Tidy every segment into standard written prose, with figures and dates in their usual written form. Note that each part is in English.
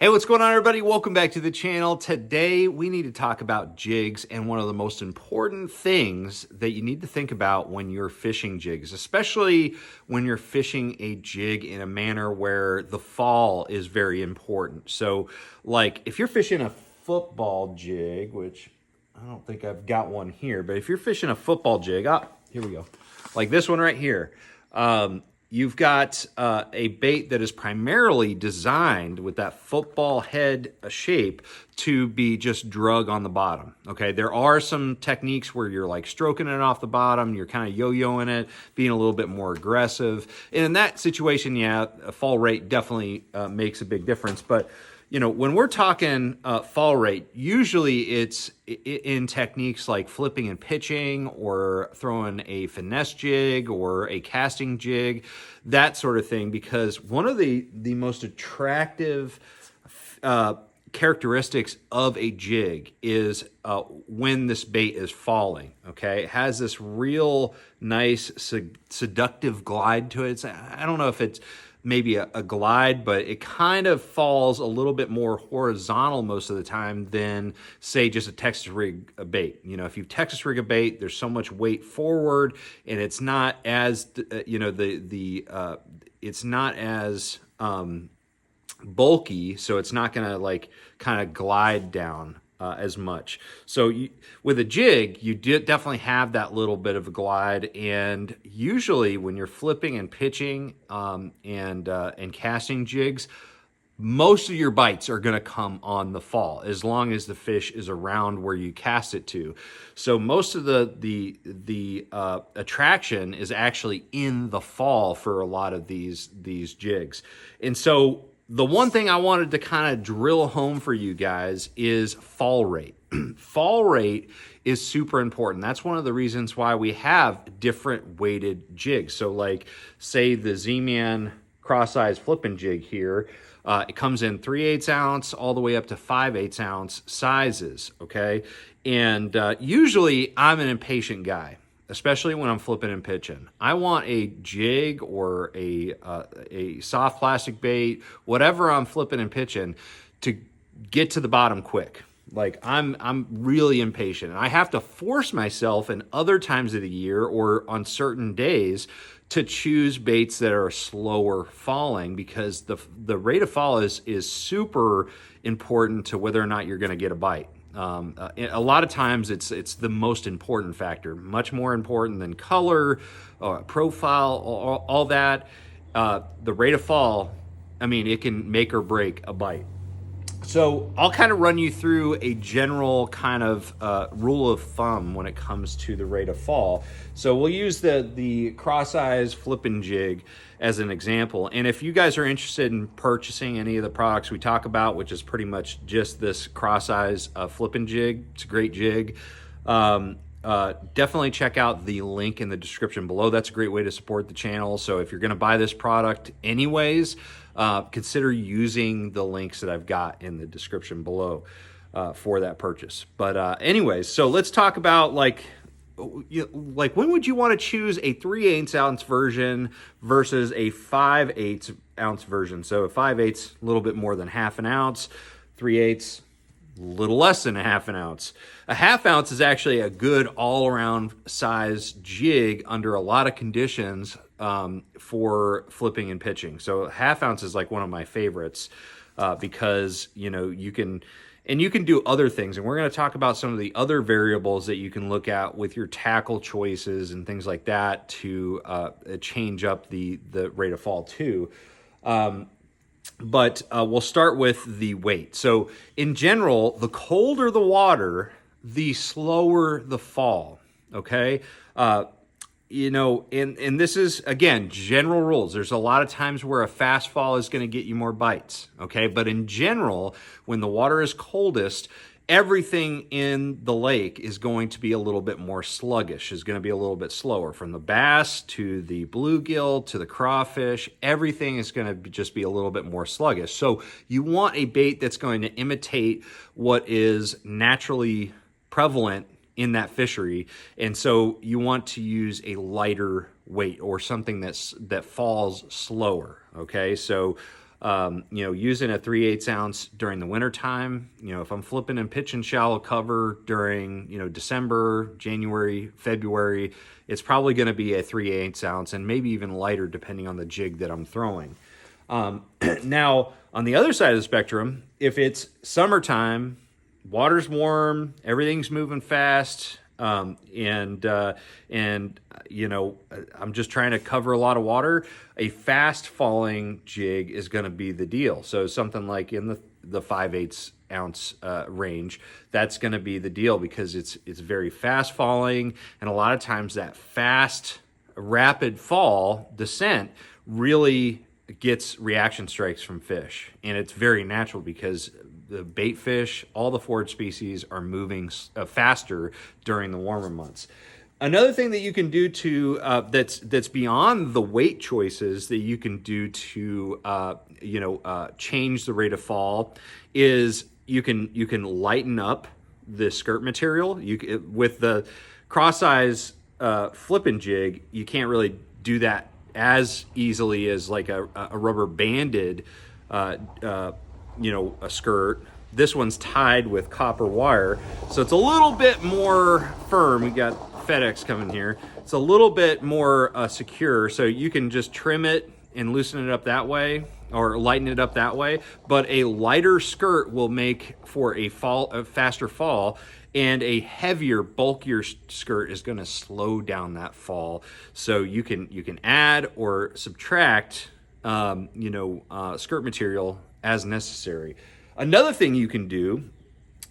Hey, what's going on, everybody? Welcome back to the channel. Today, we need to talk about jigs and one of the most important things that you need to think about when you're fishing jigs, especially when you're fishing a jig in a manner where the fall is very important. So, like, if you're fishing a football jig, which I don't think I've got one here, but if you're fishing a football jig, here we go, like this one right here, you've got a bait that is primarily designed with that football head shape to be just drug on the bottom, okay? There are some techniques where you're like stroking it off the bottom, you're kind of yo-yoing it, being a little bit more aggressive. And in that situation, yeah, a fall rate definitely makes a big difference. But you know, when we're talking fall rate, usually it's in techniques like flipping and pitching or throwing a finesse jig or a casting jig, that sort of thing, because one of the most attractive characteristics of a jig is when this bait is falling, okay? It has this real nice seductive glide to it. I don't know if it's maybe a glide, but it kind of falls a little bit more horizontal most of the time than, say, just a Texas rig bait. You know, if you Texas rig a bait, there's so much weight forward, and it's not as, it's not as bulky, so it's not gonna like kind of glide down as much. So with a jig, you definitely have that little bit of a glide, and usually when you're flipping and pitching and casting jigs, most of your bites are going to come on the fall as long as the fish is around where you cast it to. So most of the attraction is actually in the fall for a lot of these jigs. And so the one thing I wanted to kind of drill home for you guys is fall rate. Fall rate is super important. That's one of the reasons why we have different weighted jigs. So like, say the Z-Man cross-eyes flipping jig here, it comes in 3/8 ounce all the way up to 5/8 ounce sizes, okay? And usually I'm an impatient guy, especially when I'm flipping and pitching. I want a jig or a soft plastic bait, whatever I'm flipping and pitching, to get to the bottom quick. Like I'm really impatient, and I have to force myself in other times of the year or on certain days to choose baits that are slower falling, because the rate of fall is super important to whether or not you're going to get a bite. A lot of times it's the most important factor, much more important than color, profile, all that. The rate of fall, I mean, it can make or break a bite. So I'll kind of run you through a general kind of rule of thumb when it comes to the rate of fall. So we'll use the cross-eyes flipping jig as an example. And if you guys are interested in purchasing any of the products we talk about, which is pretty much just this cross-eyes flipping jig, it's a great jig. Definitely check out the link in the description below. That's a great way to support the channel. So if you're going to buy this product anyways, consider using the links that I've got in the description below for that purchase. But anyways, so let's talk about like when would you want to choose a 3/8 ounce version versus a 5/8 ounce version? So a 5/8, a little bit more than half an ounce, 3/8, a little less than a half an ounce. A half ounce is actually a good all-around size jig under a lot of conditions for flipping and pitching. So a half ounce is like one of my favorites because, you know, you can do other things. And we're going to talk about some of the other variables that you can look at with your tackle choices and things like that to change up the rate of fall too. But we'll start with the weight. So in general, the colder the water, the slower the fall, okay? You know, and this is, again, general rules. There's a lot of times where a fast fall is going to get you more bites, okay? But in general, when the water is coldest, everything in the lake is going to be a little bit more sluggish, is going to be a little bit slower. From the bass to the bluegill to the crawfish, everything is going to just be a little bit more sluggish. So you want a bait that's going to imitate what is naturally prevalent in that fishery, and so you want to use a lighter weight or something that falls slower, okay? So You know, using a 3/8 ounce during the winter time, you know, if I'm flipping and pitching shallow cover during, you know, December, January, February, it's probably going to be a 3/8 ounce and maybe even lighter depending on the jig that I'm throwing. Now, on the other side of the spectrum, if it's summertime, water's warm, everything's moving fast, and you know, I'm just trying to cover a lot of water, a fast falling jig is going to be the deal. So something like in the 5/8 ounce range, that's going to be the deal because it's very fast falling, and a lot of times that fast, rapid fall descent really gets reaction strikes from fish, and it's very natural because the bait fish, all the forage species are moving faster during the warmer months. Another thing that you can do to that's beyond the weight choices that you can do to change the rate of fall is you can lighten up the skirt material. With the cross eyes flipping jig, you can't really do that as easily as like a rubber banded a skirt. This one's tied with copper wire, so it's a little bit more firm. We got FedEx coming here. It's a little bit more secure, so you can just trim it and loosen it up that way or lighten it up that way. But a lighter skirt will make for a faster fall, and a heavier, bulkier skirt is going to slow down that fall. So you can add or subtract skirt material as necessary. Another thing you can do,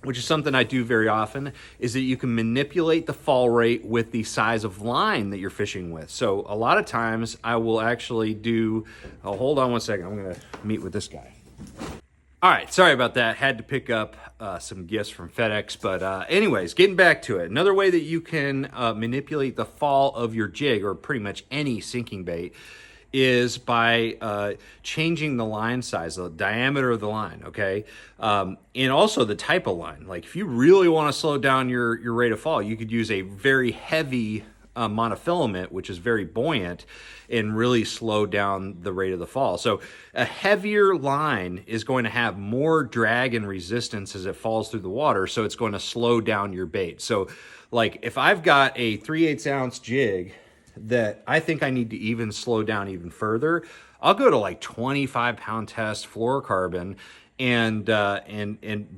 which is something I do very often, is that you can manipulate the fall rate with the size of line that you're fishing with. So a lot of times I will actually do, hold on one second, I'm gonna meet with this guy. All right, sorry about that. Had to pick up some gifts from FedEx, but anyways, getting back to it. Another way that you can manipulate the fall of your jig, or pretty much any sinking bait, is by changing the line size, the diameter of the line, okay? And also the type of line. Like if you really want to slow down your rate of fall, you could use a very heavy monofilament, which is very buoyant, and really slow down the rate of the fall. So a heavier line is going to have more drag and resistance as it falls through the water, so it's going to slow down your bait. So like if I've got a 3/8 ounce jig that I think I need to even slow down even further, I'll go to like 25-pound test fluorocarbon and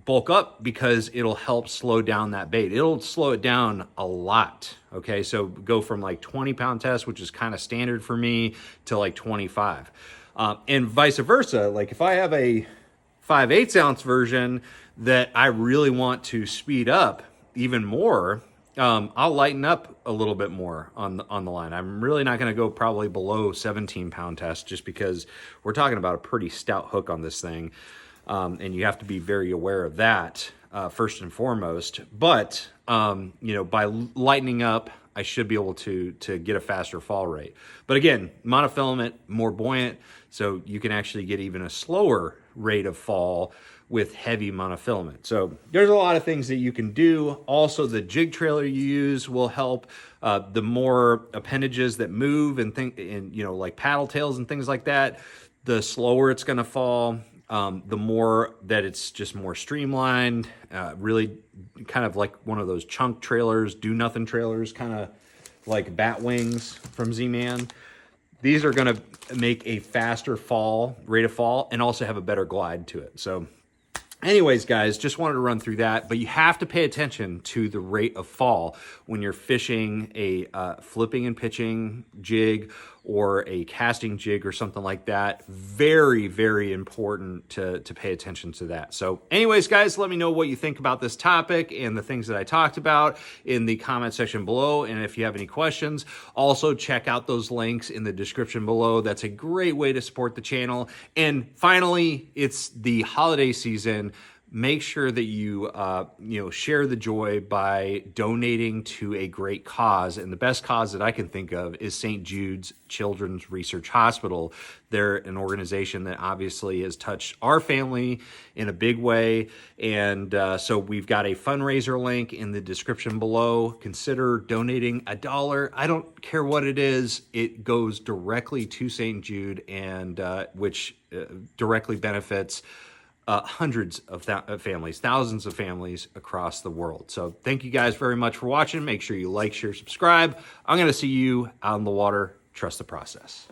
bulk up, because it'll help slow down that bait. It'll slow it down a lot. Okay, so go from like 20-pound test, which is kind of standard for me, to like 25, and vice versa. Like if I have a 5/8 ounce version that I really want to speed up even more, I'll lighten up a little bit more on the line. I'm really not going to go probably below 17-pound test, just because we're talking about a pretty stout hook on this thing, and you have to be very aware of that first and foremost. But by lightening up, I should be able to get a faster fall rate. But again, monofilament, more buoyant, so you can actually get even a slower rate of fall with heavy monofilament. So there's a lot of things that you can do. Also, the jig trailer you use will help. The more appendages that move and like paddle tails and things like that, the slower it's going to fall. The more that it's just more streamlined, really kind of like one of those chunk trailers, do nothing trailers, kind of like bat wings from Z-Man. These are going to make a faster rate of fall, and also have a better glide to it. So anyways, guys, just wanted to run through that, but you have to pay attention to the rate of fall when you're fishing a flipping and pitching jig or a casting jig or something like that. Very, very important to pay attention to that. So anyways, guys, let me know what you think about this topic and the things that I talked about in the comment section below. And if you have any questions, also check out those links in the description below. That's a great way to support the channel. And finally, it's the holiday season. make sure that you share the joy by donating to a great cause. And the best cause that I can think of is St. Jude's Children's Research Hospital. They're an organization that obviously has touched our family in a big way. And so we've got a fundraiser link in the description below. Consider donating $1. I don't care what it is. It goes directly to St. Jude, and which directly benefits hundreds of families, thousands of families across the world. So thank you guys very much for watching. Make sure you like, share, subscribe. I'm going to see you out in the water. Trust the process.